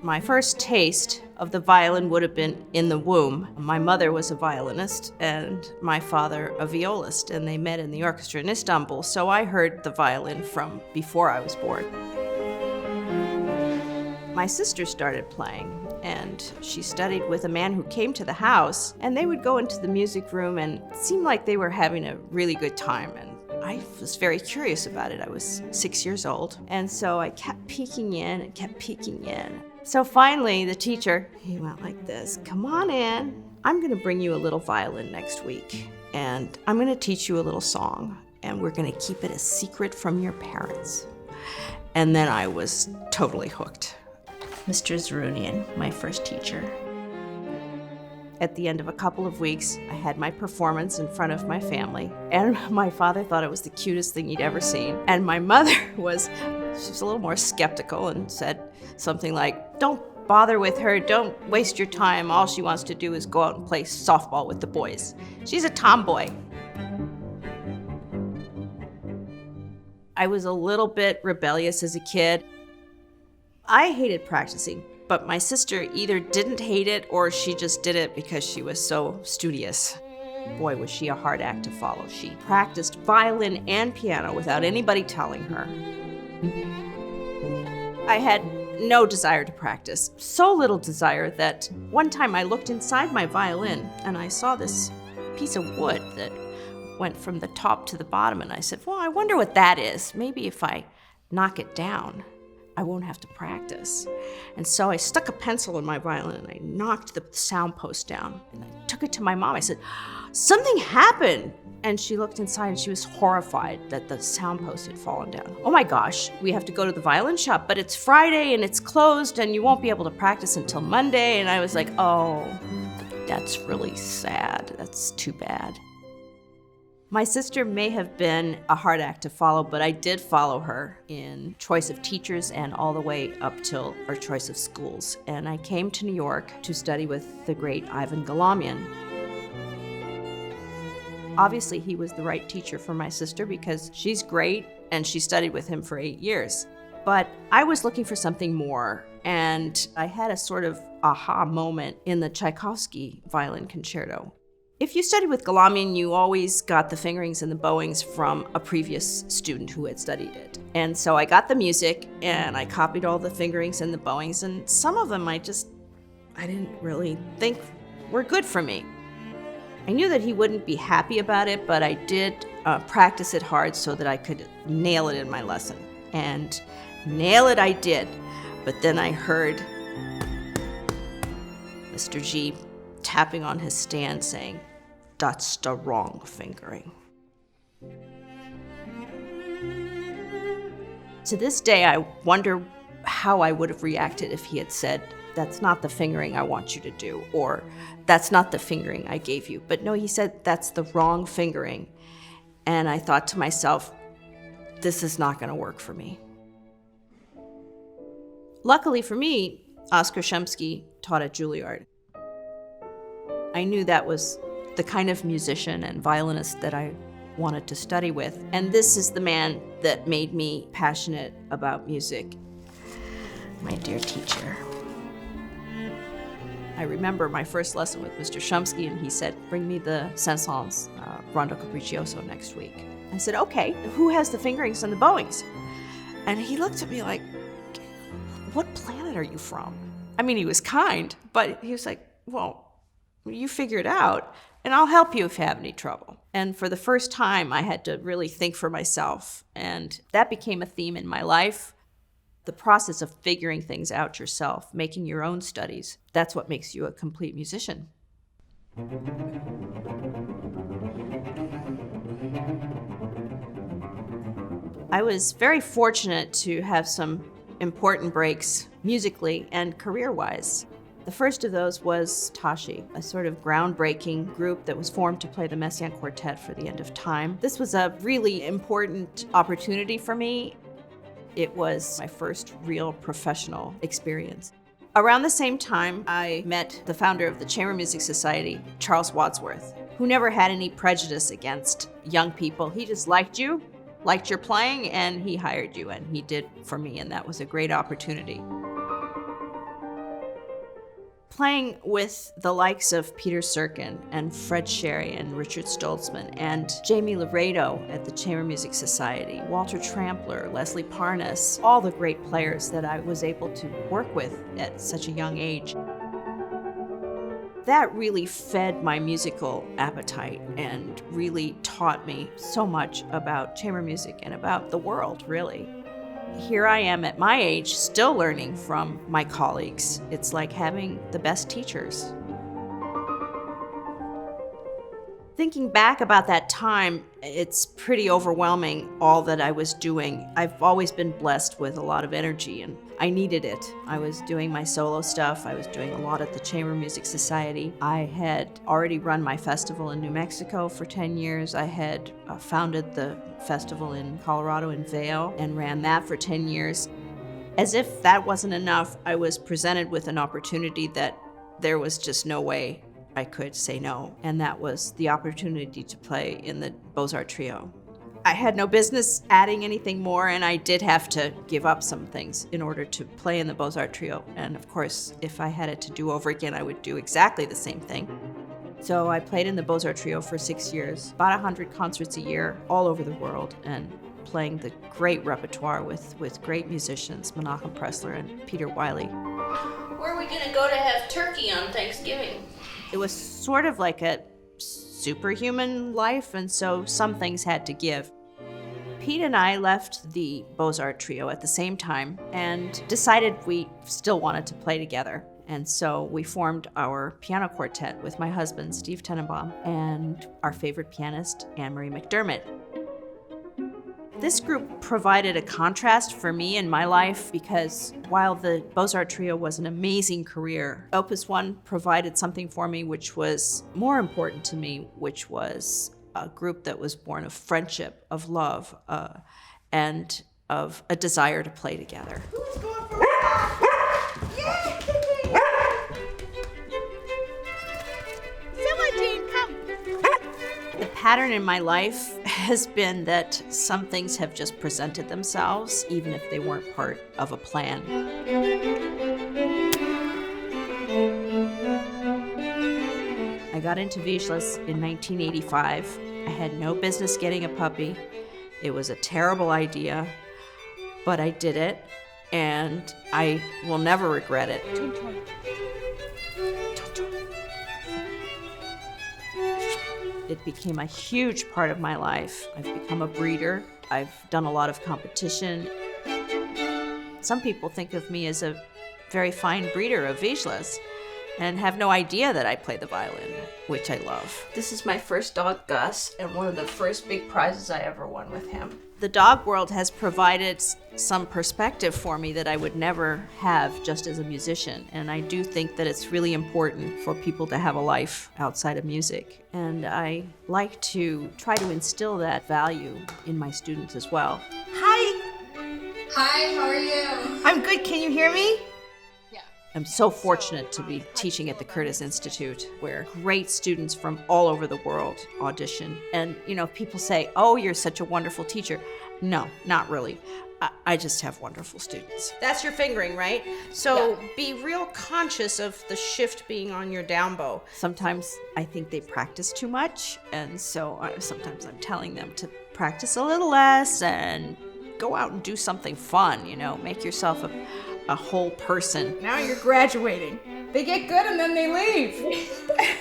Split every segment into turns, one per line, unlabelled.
My first taste of the violin would have been in the womb. My mother was a violinist and my father a violist, and they met in the orchestra in Istanbul, so I heard the violin from before I was born. My sister started playing, and she studied with a man who came to the house, and they would go into the music room and it seemed like they were having a really good time, and I was very curious about it. I was 6 years old, and so I kept peeking in and kept peeking in. So finally, the teacher, he went like this, "Come on in. I'm gonna bring you a little violin next week, and I'm gonna teach you a little song, and we're gonna keep it a secret from your parents." And then I was totally hooked. Mr. Zarunian, my first teacher. At the end of a couple of weeks, I had my performance in front of my family, and my father thought it was the cutest thing he'd ever seen. And my mother she was a little more skeptical and said something like, "Don't bother with her, don't waste your time. All she wants to do is go out and play softball with the boys. She's a tomboy." I was a little bit rebellious as a kid. I hated practicing, but my sister either didn't hate it or she just did it because she was so studious. Boy, was she a hard act to follow. She practiced violin and piano without anybody telling her. I had no desire to practice, so little desire that one time I looked inside my violin and I saw this piece of wood that went from the top to the bottom, and I said, "Well, I wonder what that is. Maybe if I knock it down, I won't have to practice." And so I stuck a pencil in my violin and I knocked the sound post down. And I took it to my mom. I said, "Something happened." And she looked inside and she was horrified that the sound post had fallen down. "Oh my gosh, we have to go to the violin shop, but it's Friday and it's closed and you won't be able to practice until Monday." And I was like, "Oh, that's really sad. That's too bad." My sister may have been a hard act to follow, but I did follow her in choice of teachers and all the way up till our choice of schools. And I came to New York to study with the great Ivan Galamian. Obviously, he was the right teacher for my sister because she's great and she studied with him for 8 years. But I was looking for something more, and I had a sort of aha moment in the Tchaikovsky violin concerto. If you studied with Galamian, you always got the fingerings and the bowings from a previous student who had studied it. And so I got the music and I copied all the fingerings and the bowings, and some of them I didn't really think were good for me. I knew that he wouldn't be happy about it, but I did practice it hard so that I could nail it in my lesson. And nail it I did, but then I heard Mr. G tapping on his stand saying, "That's the wrong fingering." To this day, I wonder how I would have reacted if he had said, "That's not the fingering I want you to do," or "That's not the fingering I gave you." But no, he said, "That's the wrong fingering." And I thought to myself, this is not going to work for me. Luckily for me, Oskar Shumsky taught at Juilliard. I knew that was the kind of musician and violinist that I wanted to study with. And this is the man that made me passionate about music. My dear teacher. I remember my first lesson with Mr. Shumsky, and he said, "Bring me the Saint-Saëns Rondo Capriccioso next week." I said, "Okay, who has the fingerings and the bowings?" And he looked at me like, "What planet are you from?" I mean, he was kind, but he was like, "Well, you figure it out, and I'll help you if you have any trouble." And for the first time, I had to really think for myself, and that became a theme in my life. The process of figuring things out yourself, making your own studies, that's what makes you a complete musician. I was very fortunate to have some important breaks musically and career-wise. The first of those was Tashi, a sort of groundbreaking group that was formed to play the Messiaen Quartet for the end of time. This was a really important opportunity for me. It was my first real professional experience. Around the same time, I met the founder of the Chamber Music Society, Charles Wadsworth, who never had any prejudice against young people. He just liked you, liked your playing and he hired you, and he did for me, and that was a great opportunity. Playing with the likes of Peter Serkin and Fred Sherry and Richard Stoltzman and Jamie Laredo at the Chamber Music Society, Walter Trampler, Leslie Parnas, all the great players that I was able to work with at such a young age. That really fed my musical appetite and really taught me so much about chamber music and about the world, really. Here I am at my age, still learning from my colleagues. It's like having the best teachers. Thinking back about that time, it's pretty overwhelming, all that I was doing. I've always been blessed with a lot of energy, and I needed it. I was doing my solo stuff. I was doing a lot at the Chamber Music Society. I had already run my festival in New Mexico for 10 years. I had founded the festival in Colorado in Vail and ran that for 10 years. As if that wasn't enough, I was presented with an opportunity that there was just no way I could say no, and that was the opportunity to play in the Beaux-Arts Trio. I had no business adding anything more, and I did have to give up some things in order to play in the Beaux-Arts Trio. And of course, if I had it to do over again, I would do exactly the same thing. So I played in the Beaux-Arts Trio for 6 years, about 100 concerts a year, all over the world, and playing the great repertoire with great musicians, Menachem Pressler and Peter Wiley.
Where are we gonna go to have turkey on Thanksgiving?
It was sort of like a superhuman life, and so some things had to give. Pete and I left the Beaux-Arts Trio at the same time and decided we still wanted to play together. And so we formed our piano quartet with my husband, Steve Tenenbaum, and our favorite pianist, Anne-Marie McDermott. This group provided a contrast for me in my life because while the Beaux-Arts Trio was an amazing career, Opus One provided something for me which was more important to me, which was a group that was born of friendship, of love, and of a desire to play together.
Who's going for a Yay!
Celine, come! The pattern in my life has been that some things have just presented themselves, even if they weren't part of a plan. I got into Vizslas in 1985. I had no business getting a puppy. It was a terrible idea, but I did it, and I will never regret it. It became a huge part of my life. I've become a breeder. I've done a lot of competition. Some people think of me as a very fine breeder of Vizslas and have no idea that I play the violin, which I love. This is my first dog, Gus, and one of the first big prizes I ever won with him. The dog world has provided some perspective for me that I would never have just as a musician, and I do think that it's really important for people to have a life outside of music. And I like to try to instill that value in my students as well.
Hi!
Hi, how are you?
I'm good. Can you hear me?
I'm so fortunate to be teaching at the Curtis Institute, where great students from all over the world audition. And, people say, oh, you're such a wonderful teacher. No, not really. I just have wonderful students. That's your fingering, right? So be real conscious of the shift being on your down bow. Sometimes I think they practice too much, and so sometimes I'm telling them to practice a little less and go out and do something fun, make yourself a whole person.
Now you're graduating. They get good and then they leave.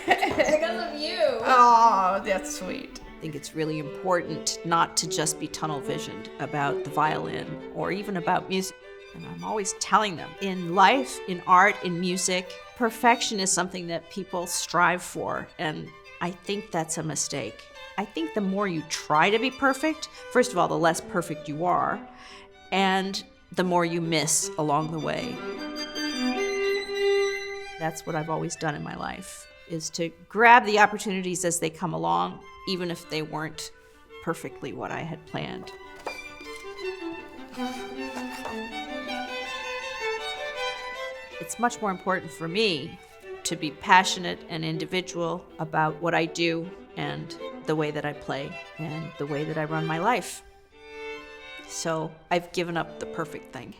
Because of you.
Oh, that's sweet.
I think it's really important not to just be tunnel visioned about the violin or even about music. And I'm always telling them, in life, in art, in music, perfection is something that people strive for. And I think that's a mistake. I think the more you try to be perfect, first of all, the less perfect you are, and the more you miss along the way. That's what I've always done in my life, is to grab the opportunities as they come along, even if they weren't perfectly what I had planned. It's much more important for me to be passionate and individual about what I do and the way that I play and the way that I run my life. So I've given up the perfect thing.